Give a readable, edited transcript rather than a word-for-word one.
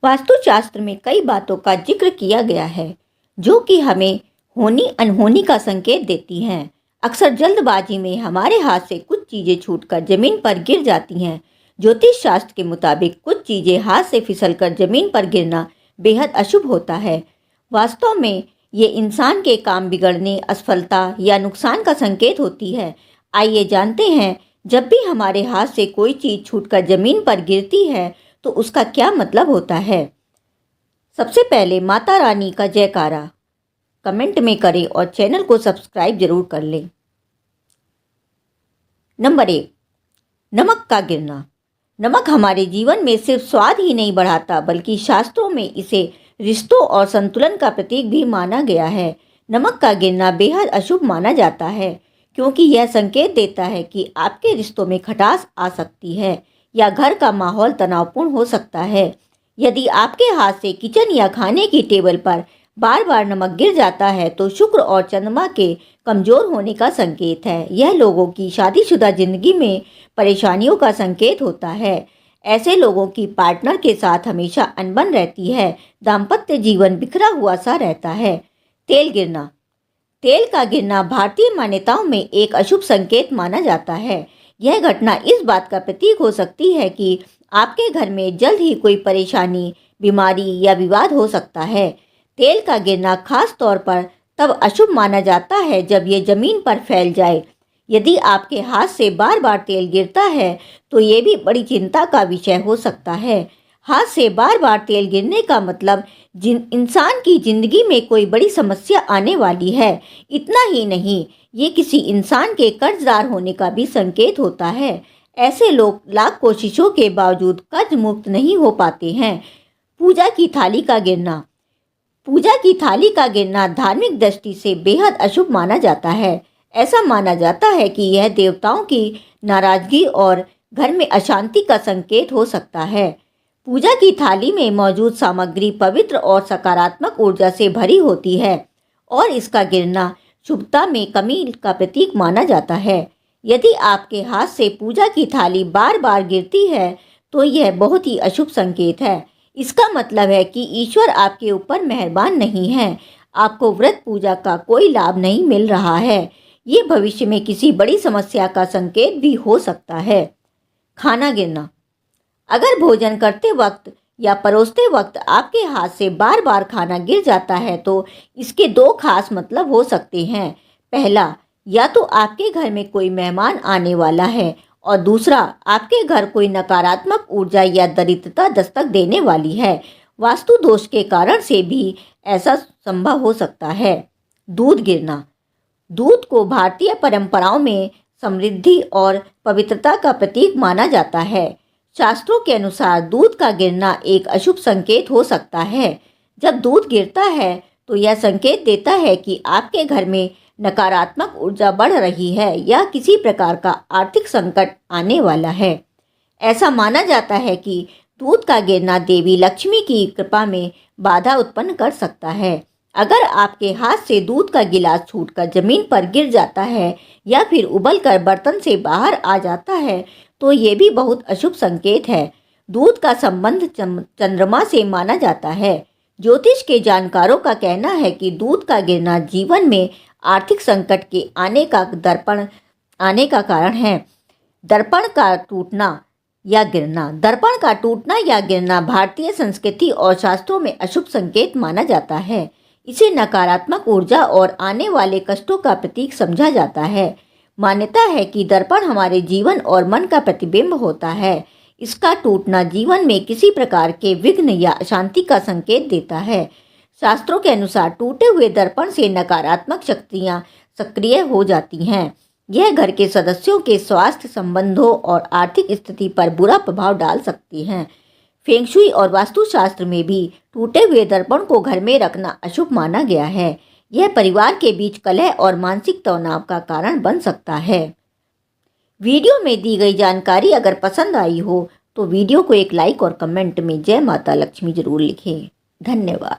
वास्तुशास्त्र में कई बातों का जिक्र किया गया है जो कि हमें होनी अनहोनी का संकेत देती हैं। अक्सर जल्दबाजी में हमारे हाथ से कुछ चीज़ें छूटकर जमीन पर गिर जाती हैं। ज्योतिष शास्त्र के मुताबिक कुछ चीज़ें हाथ से फिसलकर जमीन पर गिरना बेहद अशुभ होता है। वास्तव में ये इंसान के काम बिगड़ने, असफलता या नुकसान का संकेत होती है। आइए जानते हैं, जब भी हमारे हाथ से कोई चीज़ छूटकर जमीन पर गिरती है तो उसका क्या मतलब होता है। सबसे पहले माता रानी का जयकारा कमेंट में करें और चैनल को सब्सक्राइब जरूर कर लें। नंबर 1, नमक का गिरना। नमक हमारे जीवन में सिर्फ स्वाद ही नहीं बढ़ाता बल्कि शास्त्रों में इसे रिश्तों और संतुलन का प्रतीक भी माना गया है। नमक का गिरना बेहद अशुभ माना जाता है क्योंकि यह संकेत देता है कि आपके रिश्तों में खटास आ सकती है या घर का माहौल तनावपूर्ण हो सकता है। यदि आपके हाथ से किचन या खाने की टेबल पर बार बार नमक गिर जाता है तो शुक्र और चंद्रमा के कमजोर होने का संकेत है। यह लोगों की शादीशुदा जिंदगी में परेशानियों का संकेत होता है। ऐसे लोगों की पार्टनर के साथ हमेशा अनबन रहती है। दाम्पत्य जीवन बिखरा हुआ सा रहता है। तेल गिरना। तेल का गिरना भारतीय मान्यताओं में एक अशुभ संकेत माना जाता है। यह घटना इस बात का प्रतीक हो सकती है कि आपके घर में जल्द ही कोई परेशानी, बीमारी या विवाद हो सकता है। तेल का गिरना खास तौर पर तब अशुभ माना जाता है जब ये जमीन पर फैल जाए। यदि आपके हाथ से बार बार तेल गिरता है तो ये भी बड़ी चिंता का विषय हो सकता है। हाथ से बार बार तेल गिरने का मतलब इंसान की जिंदगी में कोई बड़ी समस्या आने वाली है। इतना ही नहीं, ये किसी इंसान के कर्जदार होने का भी संकेत होता है। ऐसे लोग लाख कोशिशों के बावजूद कर्ज मुक्त नहीं हो पाते हैं। पूजा की थाली का गिरना। पूजा की थाली का गिरना धार्मिक दृष्टि से बेहद अशुभ माना जाता है। ऐसा माना जाता है कि यह देवताओं की नाराजगी और घर में अशांति का संकेत हो सकता है। पूजा की थाली में मौजूद सामग्री पवित्र और सकारात्मक ऊर्जा से भरी होती है और इसका गिरना शुभता में कमी का प्रतीक माना जाता है। यदि आपके हाथ से पूजा की थाली बार बार गिरती है तो यह बहुत ही अशुभ संकेत है। इसका मतलब है कि ईश्वर आपके ऊपर मेहरबान नहीं है। आपको व्रत पूजा का कोई लाभ नहीं मिल रहा है। ये भविष्य में किसी बड़ी समस्या का संकेत भी हो सकता है। खाना गिरना। अगर भोजन करते वक्त या परोसते वक्त आपके हाथ से बार बार खाना गिर जाता है तो इसके दो खास मतलब हो सकते हैं। पहला, या तो आपके घर में कोई मेहमान आने वाला है और दूसरा, आपके घर कोई नकारात्मक ऊर्जा या दरिद्रता दस्तक देने वाली है। वास्तु दोष के कारण से भी ऐसा संभव हो सकता है। दूध गिरना। दूध को भारतीय परंपराओं में समृद्धि और पवित्रता का प्रतीक माना जाता है। शास्त्रों के अनुसार दूध का गिरना एक अशुभ संकेत हो सकता है। जब दूध गिरता है तो यह संकेत देता है कि आपके घर में नकारात्मक ऊर्जा बढ़ रही है या किसी प्रकार का आर्थिक संकट आने वाला है। ऐसा माना जाता है कि दूध का गिरना देवी लक्ष्मी की कृपा में बाधा उत्पन्न कर सकता है। अगर आपके हाथ से दूध का गिलास छूटकर जमीन पर गिर जाता है या फिर उबलकर बर्तन से बाहर आ जाता है तो ये भी बहुत अशुभ संकेत है। दूध का संबंध चंद्रमा से माना जाता है। ज्योतिष के जानकारों का कहना है कि दूध का गिरना जीवन में आर्थिक संकट के आने का कारण है। दर्पण का टूटना या गिरना भारतीय संस्कृति और शास्त्रों में अशुभ संकेत माना जाता है। इसे नकारात्मक ऊर्जा और आने वाले कष्टों का प्रतीक समझा जाता है। मान्यता है कि दर्पण हमारे जीवन और मन का प्रतिबिंब होता है। इसका टूटना जीवन में किसी प्रकार के विघ्न या अशांति का संकेत देता है। शास्त्रों के अनुसार टूटे हुए दर्पण से नकारात्मक शक्तियां सक्रिय हो जाती हैं। यह घर के सदस्यों के स्वास्थ्य, संबंधों और आर्थिक स्थिति पर बुरा प्रभाव डाल सकती हैं। फेंगशुई और वास्तुशास्त्र में भी टूटे हुए दर्पण को घर में रखना अशुभ माना गया है। यह परिवार के बीच कलह और मानसिक तनाव का कारण बन सकता है। वीडियो में दी गई जानकारी अगर पसंद आई हो तो वीडियो को एक लाइक और कमेंट में जय माता लक्ष्मी जरूर लिखें। धन्यवाद।